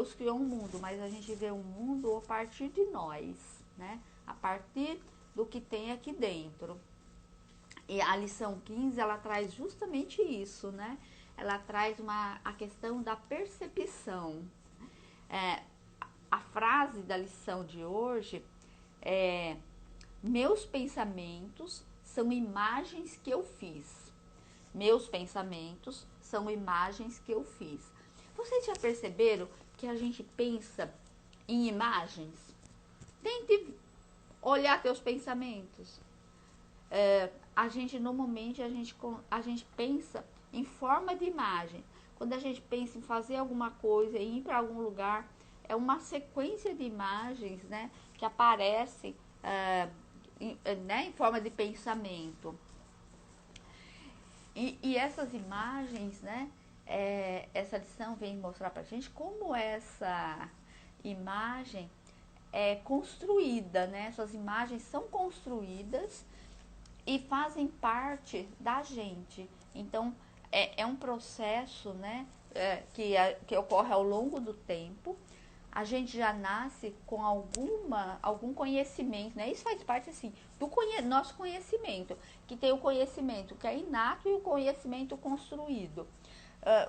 Deus criou um mundo, mas a gente vê um mundo a partir de nós, né? A partir do que tem aqui dentro. E a lição 15, ela traz justamente isso, né? Ela traz a questão da percepção. É, a frase da lição de hoje é: meus pensamentos são imagens que eu fiz. Meus pensamentos são imagens que eu fiz. Vocês já perceberam que a gente pensa em imagens? Tente olhar teus pensamentos. A gente normalmente a gente pensa em forma de imagem. Quando a gente pensa em fazer alguma coisa, em ir para algum lugar, é uma sequência de imagens, né, que aparece em forma de pensamento. E essas imagens, né, essa lição vem mostrar para a gente como essa imagem é construída, né? Essas imagens são construídas e fazem parte da gente. Então, é um processo, né, que ocorre ao longo do tempo. A gente já nasce com algum conhecimento, né? Isso faz parte, assim, do nosso conhecimento, que tem o conhecimento que é inato e o conhecimento construído.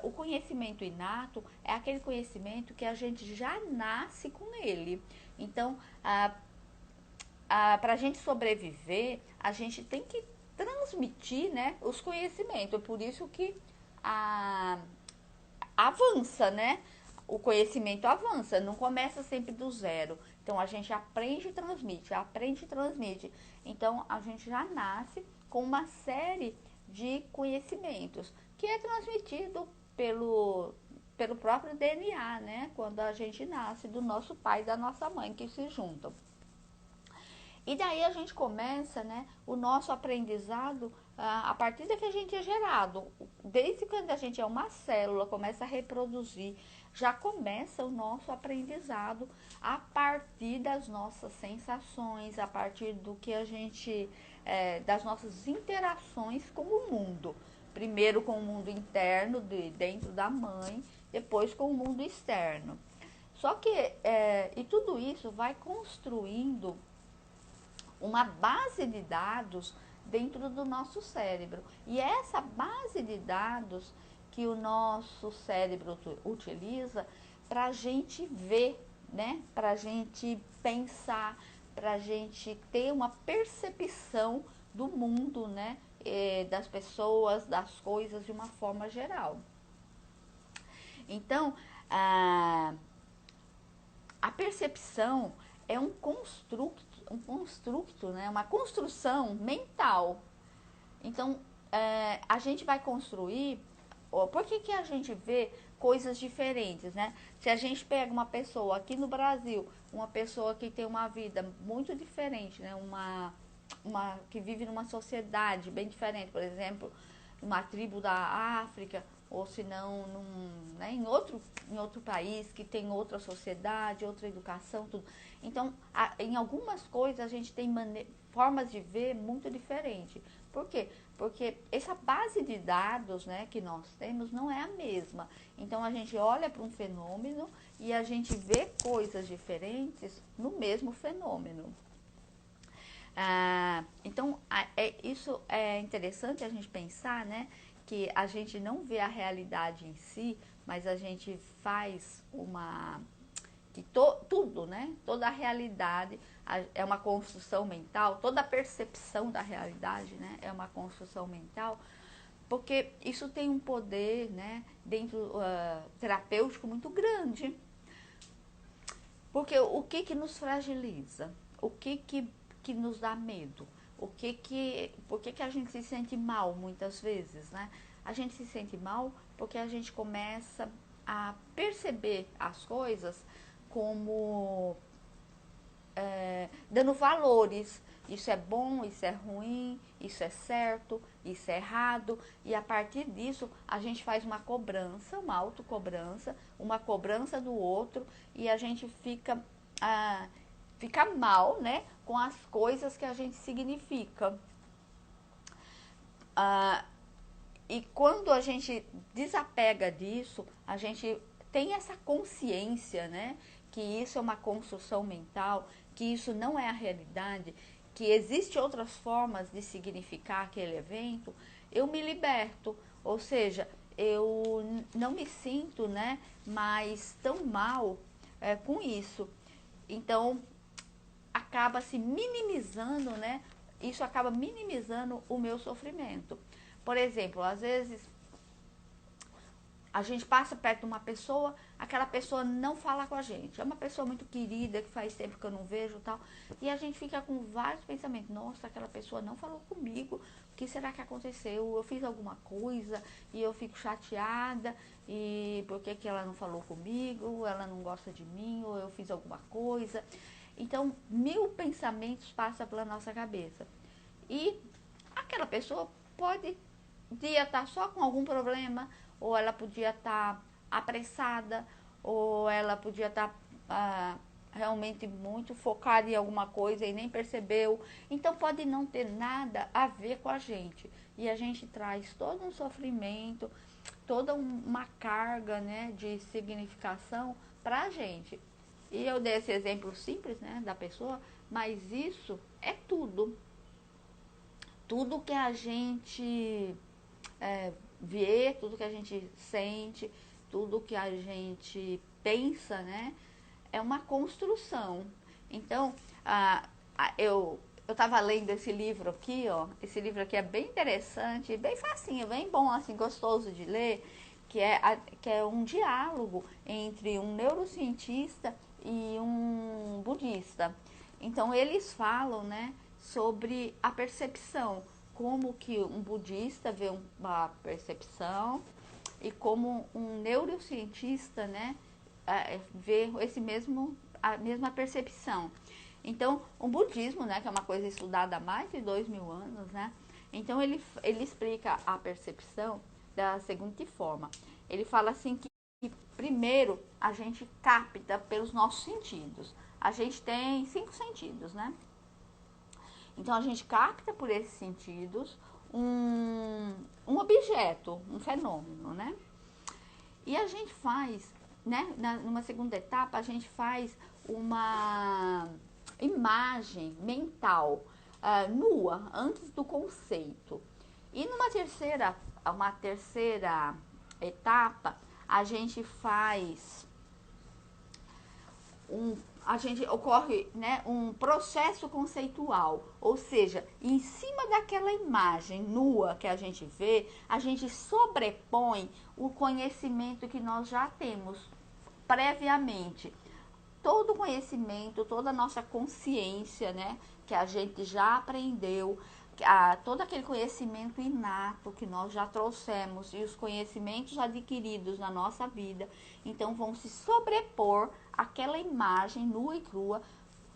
O conhecimento inato é aquele conhecimento que a gente já nasce com ele. Então, para a gente sobreviver, a gente tem que transmitir, né, os conhecimentos. É por isso que a, avança, né? O conhecimento avança, não começa sempre do zero. Então a gente aprende e transmite, aprende e transmite. Então a gente já nasce com uma série de conhecimentos que é transmitido pelo próprio DNA, né? Quando a gente nasce do nosso pai e da nossa mãe que se juntam. E daí a gente começa, né, o nosso aprendizado a partir da que a gente é gerado. Desde quando a gente é uma célula, começa a reproduzir, já começa o nosso aprendizado a partir das nossas sensações, a partir do que a gente, das nossas interações com o mundo. Primeiro com o mundo interno, dentro da mãe, depois com o mundo externo. Só que, e tudo isso vai construindo uma base de dados dentro do nosso cérebro. E é essa base de dados que o nosso cérebro utiliza para a gente ver, né? Para a gente pensar, para a gente ter uma percepção do mundo, né? Das pessoas, das coisas de uma forma geral. Então, a percepção é um construto, né? Uma construção mental. Então, a gente vai construir. Por que a gente vê coisas diferentes, né? Se a gente pega uma pessoa aqui no Brasil, uma pessoa que tem uma vida muito diferente, né? Que vive numa sociedade bem diferente, por exemplo, uma tribo da África, ou se não né, em outro país que tem outra sociedade, outra educação, tudo. Então, em algumas coisas a gente tem formas de ver muito diferente. Por quê? Porque essa base de dados, né, que nós temos não é a mesma. Então a gente olha para um fenômeno e a gente vê coisas diferentes no mesmo fenômeno. Então, isso é interessante a gente pensar, né? Que a gente não vê a realidade em si, mas a gente faz tudo, né? Toda a realidade é uma construção mental, toda a percepção da realidade, né? É uma construção mental, porque isso tem um poder, né? Dentro terapêutico muito grande. Porque o que nos fragiliza? O que nos dá medo? Por que a gente se sente mal muitas vezes, né? A gente se sente mal porque a gente começa a perceber as coisas como dando valores. Isso é bom, isso é ruim, isso é certo, isso é errado. E a partir disso, a gente faz uma cobrança, uma autocobrança, uma cobrança do outro, e a gente fica mal, né, com as coisas que a gente significa. E quando a gente desapega disso, a gente tem essa consciência, né, que isso é uma construção mental, que isso não é a realidade, que existem outras formas de significar aquele evento, eu me liberto. Ou seja, eu não me sinto, né, mais tão mal com isso. Então, acaba se minimizando, né? Isso acaba minimizando o meu sofrimento. Por exemplo, às vezes a gente passa perto de uma pessoa, aquela pessoa não fala com a gente. É uma pessoa muito querida, que faz tempo que eu não vejo e tal. E a gente fica com vários pensamentos. Nossa, aquela pessoa não falou comigo. O que será que aconteceu? Eu fiz alguma coisa e eu fico chateada. E por que ela não falou comigo? Ela não gosta de mim ou eu fiz alguma coisa? Então, 1000 pensamentos passam pela nossa cabeça. E aquela pessoa podia estar só com algum problema, ou ela podia estar apressada, ou ela podia estar realmente muito focada em alguma coisa e nem percebeu. Então pode não ter nada a ver com a gente. E a gente traz todo um sofrimento, toda uma carga, né, de significação para a gente. E eu dei esse exemplo simples, né, da pessoa, mas isso é tudo. Tudo que a gente vê, tudo que a gente sente, tudo que a gente pensa, né, é uma construção. Então, eu estava lendo esse livro aqui, ó. Esse livro aqui é bem interessante, bem facinho, bem bom, assim, gostoso de ler, que é um diálogo entre um neurocientista e um budista. Então, eles falam, né, sobre a percepção, como que um budista vê uma percepção e como um neurocientista, né, vê a mesma percepção. Então, o budismo, né, que é uma coisa estudada há mais de 2000 anos, né, então ele explica a percepção da seguinte forma. Ele fala assim que primeiro a gente capta pelos nossos sentidos. A gente tem 5 sentidos, né? Então a gente capta por esses sentidos um objeto, um fenômeno, né? E a gente faz, né? Numa segunda etapa, a gente faz uma imagem mental nua, antes do conceito. E uma terceira etapa, a gente faz ocorre, né, um processo conceitual, ou seja, em cima daquela imagem nua que a gente vê, a gente sobrepõe o conhecimento que nós já temos previamente. Todo o conhecimento, toda a nossa consciência, né, que a gente já aprendeu, todo aquele conhecimento inato que nós já trouxemos e os conhecimentos adquiridos na nossa vida, então vão se sobrepor àquela imagem nua e crua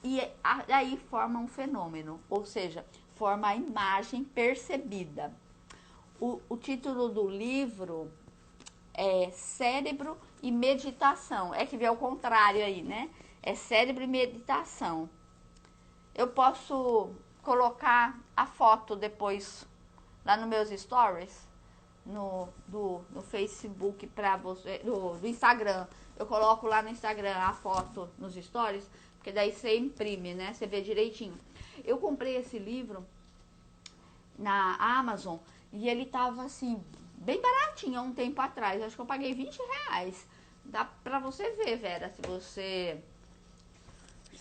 e aí forma um fenômeno, ou seja, forma a imagem percebida. O título do livro é Cérebro e Meditação. É que vê ao contrário aí, né? É Cérebro e Meditação. Eu posso colocar a foto depois lá nos meus stories, no Facebook para você, do Instagram. Eu coloco lá no Instagram a foto nos stories, porque daí você imprime, né? Você vê direitinho. Eu comprei esse livro na Amazon e ele tava assim, bem baratinho há um tempo atrás. Acho que eu paguei R$ 20. Dá pra você ver, Vera, se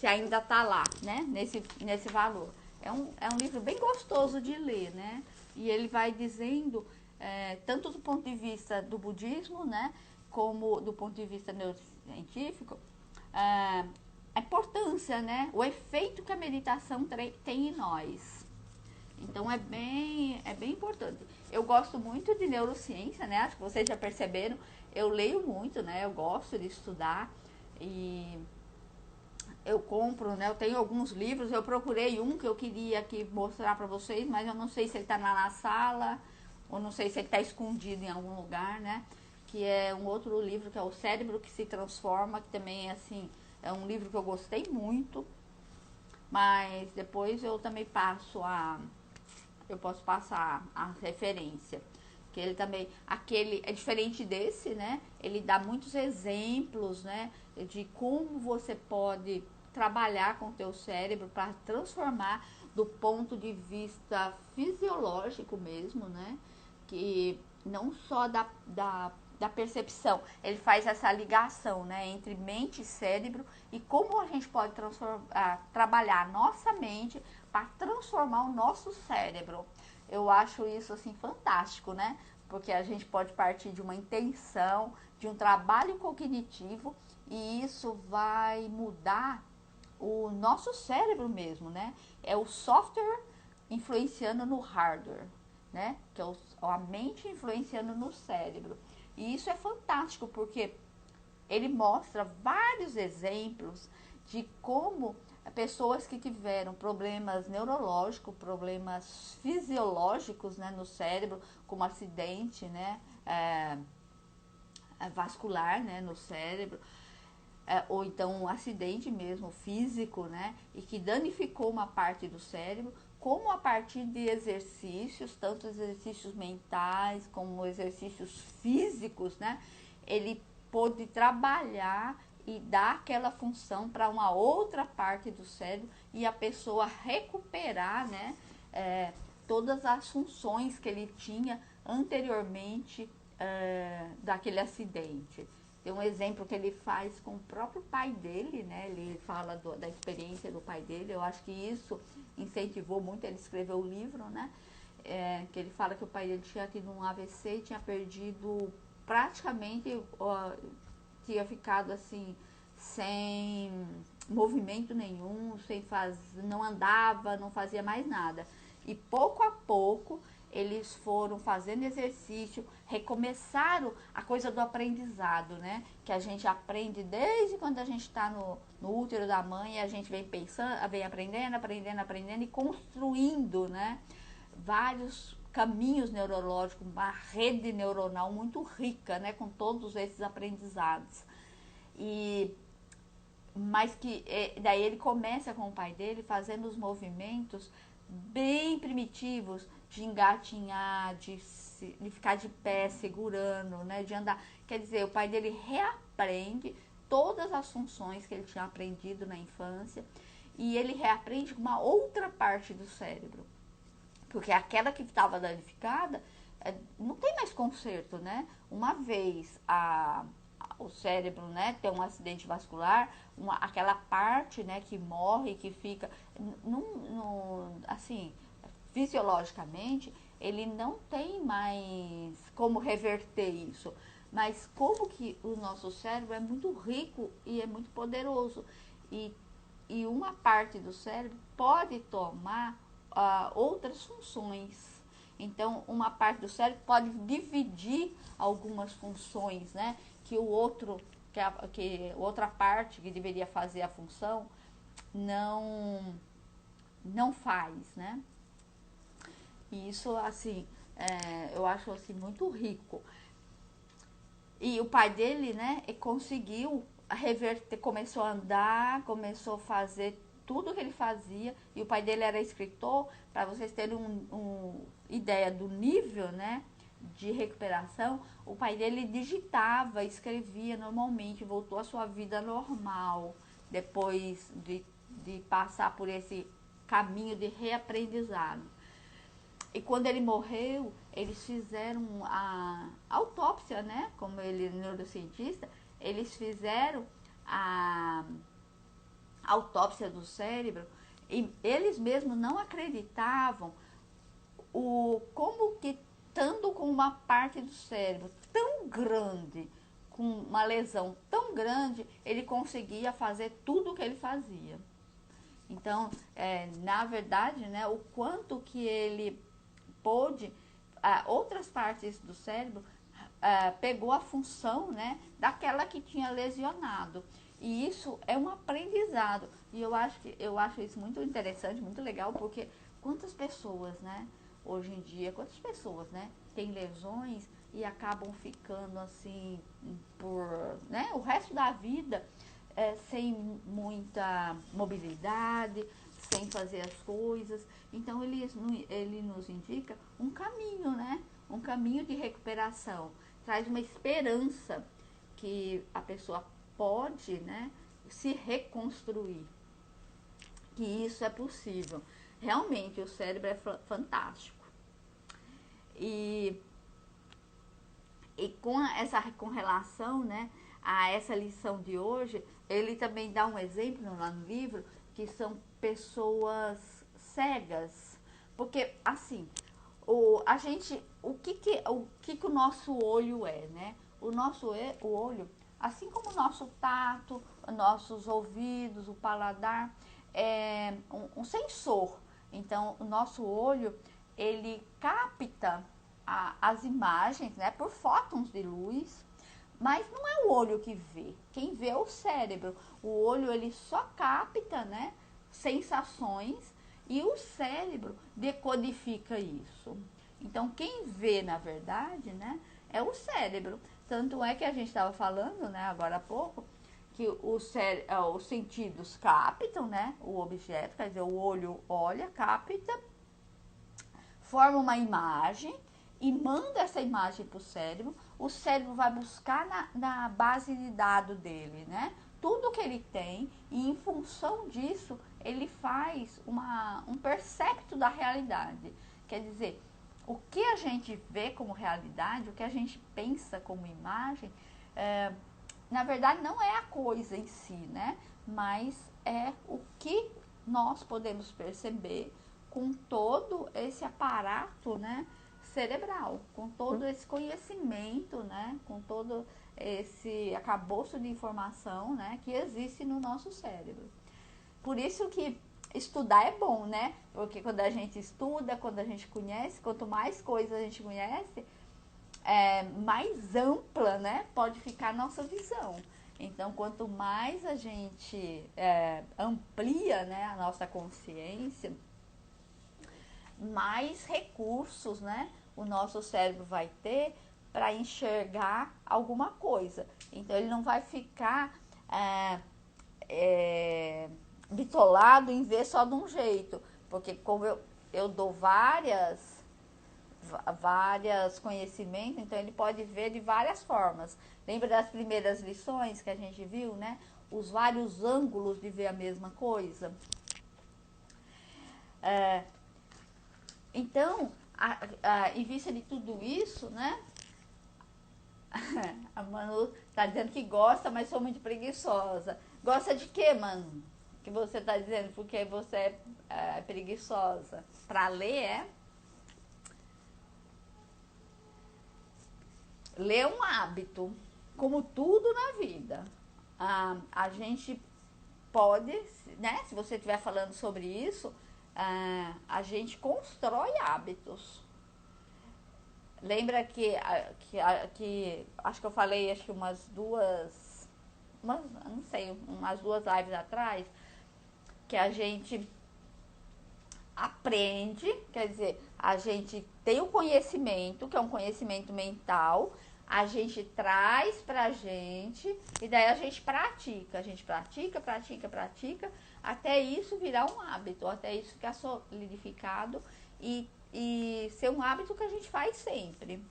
ainda tá lá, né? Nesse valor. É um livro bem gostoso de ler, né? E ele vai dizendo, tanto do ponto de vista do budismo, né? Como do ponto de vista neurocientífico, a importância, né? O efeito que a meditação tem em nós. Então é bem importante. Eu gosto muito de neurociência, né? Acho que vocês já perceberam. Eu leio muito, né? Eu gosto de estudar e eu compro, né? Eu tenho alguns livros. Eu procurei um que eu queria aqui mostrar para vocês, mas eu não sei se ele tá lá na sala ou não sei se ele tá escondido em algum lugar, né? Que é um outro livro que é O Cérebro que se Transforma, que também é assim, é um livro que eu gostei muito, mas depois eu também posso passar a referência. que ele também, aquele é diferente desse, né? Ele dá muitos exemplos, né, de como você pode trabalhar com o teu cérebro para transformar do ponto de vista fisiológico mesmo, né? Que não só da percepção, ele faz essa ligação, né, entre mente e cérebro e como a gente pode trabalhar a nossa mente para transformar o nosso cérebro. Eu acho isso assim fantástico, né? Porque a gente pode partir de uma intenção, de um trabalho cognitivo e isso vai mudar o nosso cérebro mesmo, né? É o software influenciando no hardware, né? Que é a mente influenciando no cérebro. E isso é fantástico porque ele mostra vários exemplos de como pessoas que tiveram problemas neurológicos, problemas fisiológicos, né, no cérebro, como acidente, né, vascular, né, no cérebro, ou então um acidente mesmo físico, né, e que danificou uma parte do cérebro, como a partir de exercícios, tanto exercícios mentais como exercícios físicos, né, ele pôde trabalhar e dar aquela função para uma outra parte do cérebro e a pessoa recuperar, né, todas as funções que ele tinha anteriormente daquele acidente. Tem um exemplo que ele faz com o próprio pai dele, né? Ele fala da experiência do pai dele. Eu acho que isso incentivou muito ele escrever o livro, né? Que ele fala que o pai dele tinha tido um AVC e tinha perdido praticamente, tinha ficado assim, sem movimento nenhum, não andava, não fazia mais nada. E pouco a pouco eles foram fazendo exercício, recomeçaram a coisa do aprendizado, né? Que a gente aprende desde quando a gente está no útero da mãe, e a gente vem pensando, vem aprendendo e construindo, né? Vários caminhos neurológicos, uma rede neuronal muito rica, né? Com todos esses aprendizados. Mas que daí ele começa com o pai dele fazendo os movimentos bem primitivos de engatinhar, de ficar de pé segurando, né, de andar. Quer dizer, o pai dele reaprende todas as funções que ele tinha aprendido na infância e ele reaprende uma outra parte do cérebro, porque aquela que estava danificada não tem mais conserto, né? Uma vez o cérebro, né, tem um acidente vascular, aquela parte, né, que morre, que fica, assim, fisiologicamente, ele não tem mais como reverter isso. Mas como que o nosso cérebro é muito rico e é muito poderoso. E uma parte do cérebro pode tomar outras funções. Então, uma parte do cérebro pode dividir algumas funções, né? Que o outro, que outra parte que deveria fazer a função não faz, né? E isso, assim, eu acho assim muito rico. E o pai dele, né, conseguiu reverter, começou a andar, começou a fazer tudo o que ele fazia. E o pai dele era escritor, para vocês terem uma ideia do nível, né, de recuperação. O pai dele digitava, escrevia normalmente, voltou à sua vida normal, depois de passar por esse caminho de reaprendizado. E quando ele morreu, eles fizeram a autópsia, né? Como ele é neurocientista, eles fizeram a autópsia do cérebro e eles mesmos não acreditavam como que estando com uma parte do cérebro tão grande, com uma lesão tão grande, ele conseguia fazer tudo o que ele fazia. Então, na verdade, né, o quanto que ele pôde, outras partes do cérebro pegou a função, né, daquela que tinha lesionado. E isso é um aprendizado. E eu acho isso muito interessante, muito legal, porque quantas pessoas, né, hoje em dia, quantas pessoas, né, têm lesões e acabam ficando assim né, o resto da vida sem muita mobilidade, sem fazer as coisas. Então ele nos indica um caminho, né? um caminho de recuperação, traz uma esperança que a pessoa pode, né, se reconstruir, que isso é possível. Realmente o cérebro é fantástico. E com relação, né, a essa lição de hoje, ele também dá um exemplo lá no livro, que são pessoas cegas. Porque, assim, o que o nosso olho é, né? O olho, assim como o nosso tato, nossos ouvidos, o paladar, é um sensor. Então, o nosso olho, ele capta as imagens, né, por fótons de luz, mas não é o olho que vê. Quem vê é o cérebro. O olho, ele só capta, né, sensações, e o cérebro decodifica isso. Então, quem vê, na verdade, né, é o cérebro. Tanto é que a gente estava falando, né, agora há pouco, que os sentidos captam, né, o objeto, quer dizer, o olho olha, capta, forma uma imagem e manda essa imagem para o cérebro vai buscar na base de dados dele, né? Tudo que ele tem, e em função disso, ele faz um percepto da realidade. Quer dizer, o que a gente vê como realidade, o que a gente pensa como imagem, na verdade não é a coisa em si, né? Mas é o que nós podemos perceber com todo esse aparato, né, cerebral, com todo esse conhecimento, né, com todo esse arcabouço de informação, né, que existe no nosso cérebro. Por isso que estudar é bom, né? Porque quando a gente estuda, quando a gente conhece, quanto mais coisas a gente conhece, mais ampla, né, pode ficar a nossa visão. Então, quanto mais a gente amplia, né, a nossa consciência, mais recursos, né, o nosso cérebro vai ter para enxergar alguma coisa. Então, ele não vai ficar bitolado em ver só de um jeito, porque como eu dou vários conhecimentos, então ele pode ver de várias formas. Lembra das primeiras lições que a gente viu, né? Os vários ângulos de ver a mesma coisa. Então, em vista de tudo isso, né? A Manu tá dizendo que gosta, mas sou muito preguiçosa. Gosta de quê, Manu? Que você tá dizendo porque você é preguiçosa? Pra ler, é? Ler é um hábito, como tudo na vida. A gente pode, né? Se você estiver falando sobre isso, a gente constrói hábitos. Lembra que acho que eu falei umas duas lives atrás, que a gente aprende, quer dizer, a gente tem o conhecimento, que é um conhecimento mental, a gente traz pra gente e daí a gente pratica, até isso virar um hábito, até isso ficar solidificado e ser um hábito que a gente faz sempre.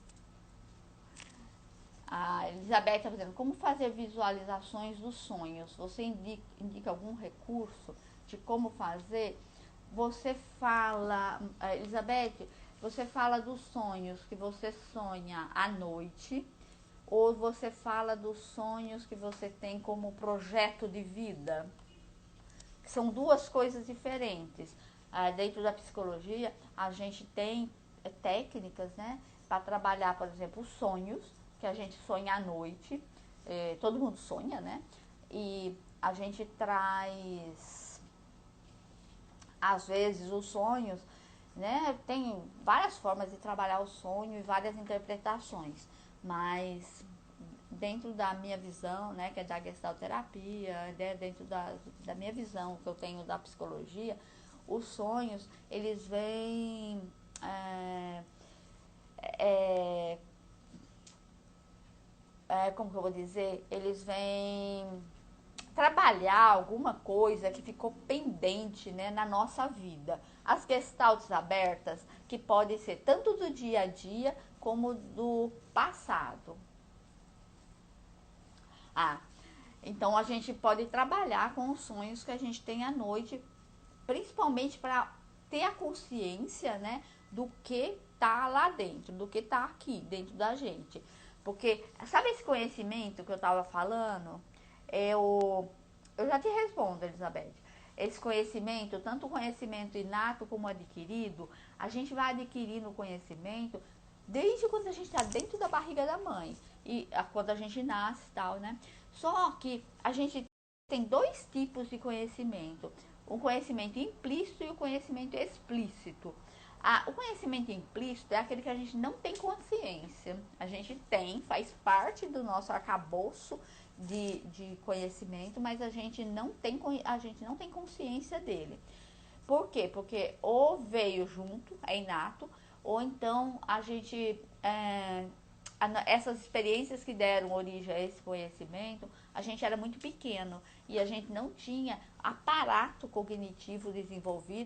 A Elizabeth está fazendo como fazer visualizações dos sonhos. Você indica algum recurso de como fazer? Você fala, Elizabeth, você fala dos sonhos que você sonha à noite, ou você fala dos sonhos que você tem como projeto de vida? São duas coisas diferentes. Dentro da psicologia, a gente tem técnicas, né, para trabalhar, por exemplo, os sonhos, que a gente sonha à noite. Todo mundo sonha, né? E a gente traz, às vezes, os sonhos, né? Tem várias formas de trabalhar o sonho e várias interpretações, mas dentro da minha visão, né, que é da gestalterapia, né, dentro da minha visão que eu tenho da psicologia, os sonhos, eles vêm como que eu vou dizer? Eles vêm trabalhar alguma coisa que ficou pendente, né, na nossa vida. As gestaltes abertas, que podem ser tanto do dia a dia como do passado. Então a gente pode trabalhar com os sonhos que a gente tem à noite, principalmente para ter a consciência, né, do que tá lá dentro, do que tá aqui dentro da gente. Porque, sabe esse conhecimento que eu tava falando? Eu já te respondo, Elizabeth. Esse conhecimento, tanto o conhecimento inato como adquirido, a gente vai adquirindo o conhecimento desde quando a gente está dentro da barriga da mãe e quando a gente nasce e tal, né? Só que a gente tem dois tipos de conhecimento: o conhecimento implícito e o conhecimento explícito. O conhecimento implícito é aquele que a gente não tem consciência. A gente tem, faz parte do nosso arcabouço de conhecimento, mas a gente não tem consciência dele. Por quê? Porque ou veio junto, é inato, ou então a gente essas experiências que deram origem a esse conhecimento, a gente era muito pequeno e a gente não tinha aparato cognitivo desenvolvido